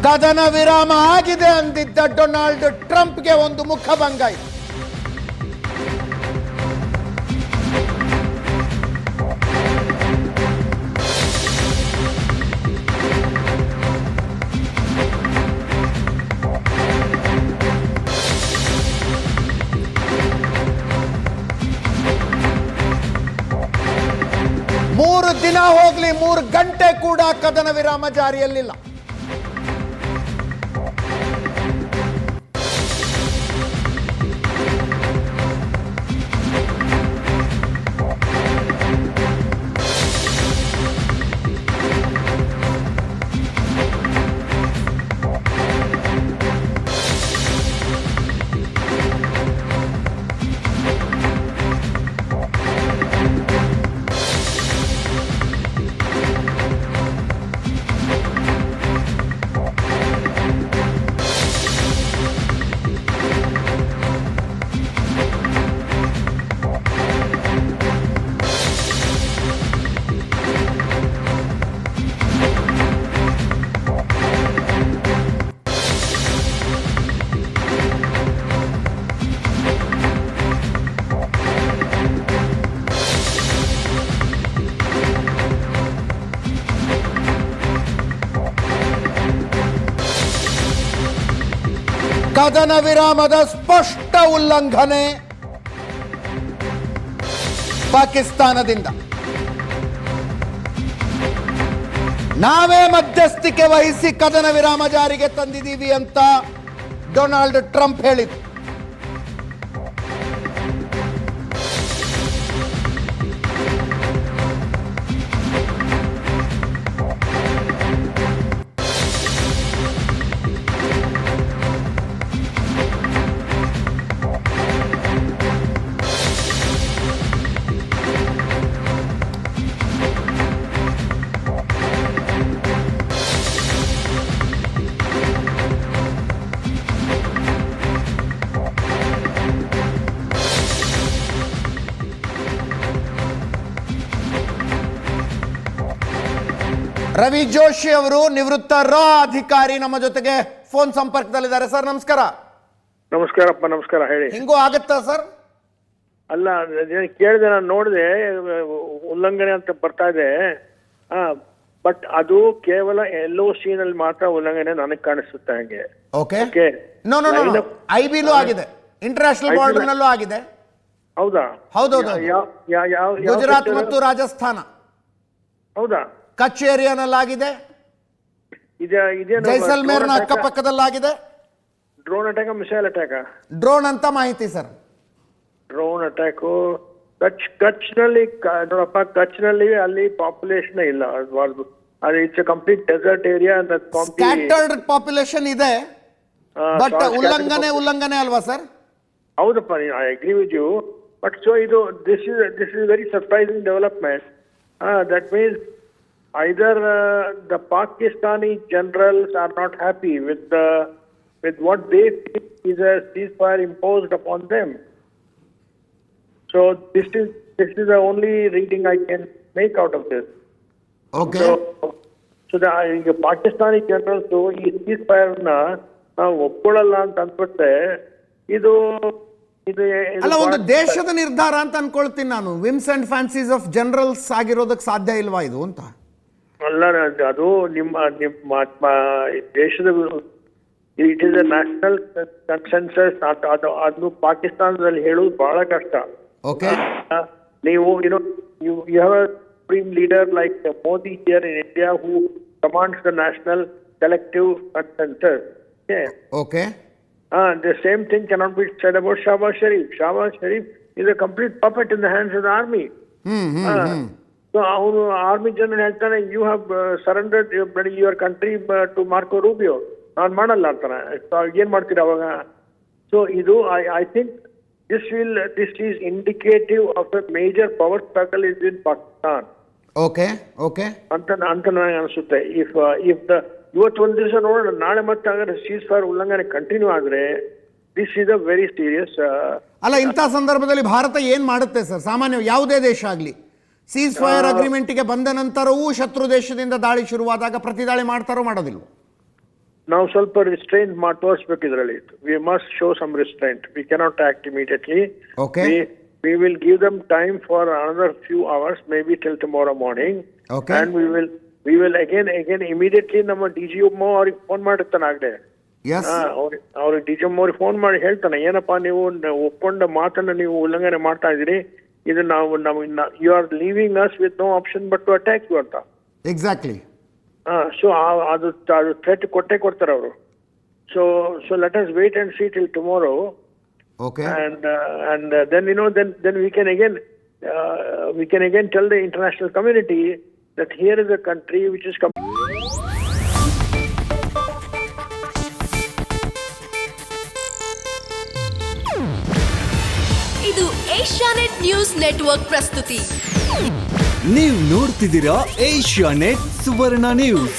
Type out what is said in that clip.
ಕದನ ವಿರಾಮ ಆಗಿದೆ ಅಂದಿದ್ದ ಡೊನಾಲ್ಡ್ ಟ್ರಂಪ್ಗೆ ಒಂದು ಮುಖಭಂಗ ಇದೆ. ಮೂರು ದಿನ ಹೋಗ್ಲಿ 3 ಗಂಟೆ ಕೂಡ ಕದನ ವಿರಾಮ ಜಾರಿಯಲ್ಲಿಲ್ಲ. ಕದನ ವಿರಾಮದ ಸ್ಪಷ್ಟ ಉಲ್ಲಂಘನೆ ಪಾಕಿಸ್ತಾನದಿಂದ. ನಾವೇ ಮಧ್ಯಸ್ಥಿಕೆ ವಹಿಸಿ ಕದನ ವಿರಾಮ ಜಾರಿಗೆ ತಂದಿದ್ದೀವಿ ಅಂತ ಡೊನಾಲ್ಡ್ ಟ್ರಂಪ್ ಹೇಳಿದರು. ರವಿ ಜೋಶಿ ಅವರು ನಿವೃತ್ತ ರಾ ಅಧಿಕಾರಿ ನಮ್ಮ ಜೊತೆಗೆ ಫೋನ್ ಸಂಪರ್ಕದಲ್ಲಿದ್ದಾರೆ. ಸರ್ ನಮಸ್ಕಾರ. ನಮಸ್ಕಾರಪ್ಪ. ನಮಸ್ಕಾರ. ಹೇಳಿ. ಹಿಂಗೂ ಆಗತ್ತಾ ಸರ್? ಅಲ್ಲ, ಕೇಳಿದೆ, ನಾನು ನೋಡಿದೆ, ಉಲ್ಲಂಘನೆ ಅಂತ ಬರ್ತಾ ಇದೆ. ಬಟ್ ಅದು ಕೇವಲ LOC ನಲ್ಲಿ ಮಾತ್ರ ಉಲ್ಲಂಘನೆ ನನಗೆ ಕಾಣಿಸುತ್ತೆ. ಹಂಗೆ ಓಕೆ. ನೋ ನೋ ನೋ, IB-ಲೂ ಆಗಿದೆ, ಇಂಟರ್ನ್ಯಾಷನಲ್ ಬಾರ್ಡರ್ ನಲ್ಲೂ ಆಗಿದೆ. ಹೌದಾ? ಹೌದೌದು. ಗುಜರಾತ್ ಮತ್ತು ರಾಜಸ್ಥಾನ. ಹೌದಾ? ಕಚ್ ಏರಿಯಾನಲ್ಲಾಗಿದೆ, ಜೈಸಲ್ಮೇರ್ನ ಅಕ್ಕಪಕ್ಕದಲ್ಲಾಗಿದೆ. Drone attack, missile attack? Drone ಅಂತ ಮಾಹಿತಿ ಸರ್. ಡ್ರೋನ್ ಅಟ್ಯಾಕು ಕಚ್ ನಲ್ಲಿ ನೋಡಪ್ಪ, ಕಚ್ ನಲ್ಲಿ ಅಲ್ಲಿ ಪಾಪ್ಯುಲೇಷನ್ ಇಲ್ಲ. ಅದು it's a complete desert area. Scattered population ಇದೆ, ಬಟ್ ಉಲ್ಲಂಘನೆ ಅಲ್ವಾ ಸರ್? ಹೌದಪ್ಪ, I agree with you. But so ಇದು this is very surprising development. That means either the Pakistani generals are not happy with what they think is a ceasefire imposed upon them. So this is the only reading I can make out of this. Okay. So the Pakistani generals ಈ ceasefire ನ ನಾವು ಒಪ್ಕೊಳ್ಳಲ್ಲ ಅಂತ ಅನ್ಸುತ್ತೆ. ಇದು ಅಲ್ಲ, ಒಂದು ದೇಶದ ನಿರ್ಧಾರ ಅಂತ ಅನ್ಕೊಳ್ತೀನಿ ನಾನು. Whims and fancies of generals ಆಗಿರೋದಕ್ಕೆ ಸಾಧ್ಯ ಇಲ್ವಾ ಇದು ಅಂತ? ಅಲ್ಲ, ಅದು ನಿಮ್ಮ ದೇಶದ it is a national consensus. ಅದು ಪಾಕಿಸ್ತಾನದಲ್ಲಿ ಹೇಳೋದು ಬಹಳ ಕಷ್ಟ. ಓಕೆ. ನೀವು you have a supreme leader like Modi here in India who commands the national collective consensus. Okay. The same thing cannot be said about Shahbaz Sharif. Shahbaz Sharif is a complete puppet in the hands of the army. So our army general ಹೇಳ್ತಾನೆ, you have surrendered your country to Marco Rubio. ನಾನು ಮಾಡಲ್ಲ ಅಂತಾನೆ. ಏನ್ ಮಾಡ್ತೀರಾ ಅವಾಗ? So ಇದು I think this is indicative of a major power struggle is in Pakistan. Okay. ಅಂತ ನನಗೆ ಅನಿಸುತ್ತೆ. ಇವತ್ತು ಒಂದು ದಿವಸ ನೋಡೋಣ, ನಾಳೆ ಮತ್ತೆ ಹಾಗಾದ್ರೆ ಸೀಸ್ ಫೈರ್ ಉಲ್ಲಂಘನೆ ಕಂಟಿನ್ಯೂ ಆದ್ರೆ this is a very serious. ಅಲ್ಲ, ಇಂಥ ಸಂದರ್ಭದಲ್ಲಿ ಭಾರತ ಏನ್ ಮಾಡುತ್ತೆ ಸರ್? ಸಾಮಾನ್ಯ ಯಾವುದೇ ದೇಶ ಆಗಲಿ ಸೀಸ್ ಫೈರ್ ಅಗ್ರಿಮೆಂಟ್ಗೆ ಬಂದ ನಂತರವೂ ಶತ್ರು ದೇಶದಿಂದ ದಾಳಿ ಶುರುವಾದಾಗ ಪ್ರತಿದಾಳಿ ಮಾಡ್ತಾರೋ ಮಾಡೋದಿಲ್ವೋ? ನಾವು ಸ್ವಲ್ಪ ರಿಸ್ಟ್ರೈಂಟ್ ತೋರಿಸ್ಬೇಕು ಇದರಲ್ಲಿ. We must show some restraint. We cannot act immediately. Okay. We will give them time for another few hours, maybe till tomorrow morning. Okay. And we will again immediately ನಮ್ಮ DGM ಅವ್ರಿಗೆ phone ಮಾಡಿರ್ತಾನೆ ಆಗಲೇ. Yes. ಅವ್ರಿಗೆ DGM ಅವ್ರಿಗೆ phone ಮಾಡಿ ಹೇಳ್ತಾನೆ, ಏನಪ್ಪಾ ನೀವು ಒಪ್ಕೊಂಡ ಮಾತನ್ನ ನೀವು ಉಲ್ಲಂಘನೆ ಮಾಡ್ತಾ ಇದೀರಿ, ಇದು you are leaving us with no option but to attack you ಅಂತ. Exactly. ಸೊ ಅದು ಥ್ರೆಟ್ ಕೊಡ್ತಾರೆ ಅವರು. So let us wait and see till tomorrow. Okay. And then then we can again tell the international community that here is a country which is ಇದು Asianet news network ಪ್ರಸ್ತುತಿ. ನೀವು ನೋಡ್ತಿದ್ದೀರಾ Asianet ಸುವರ್ಣ news.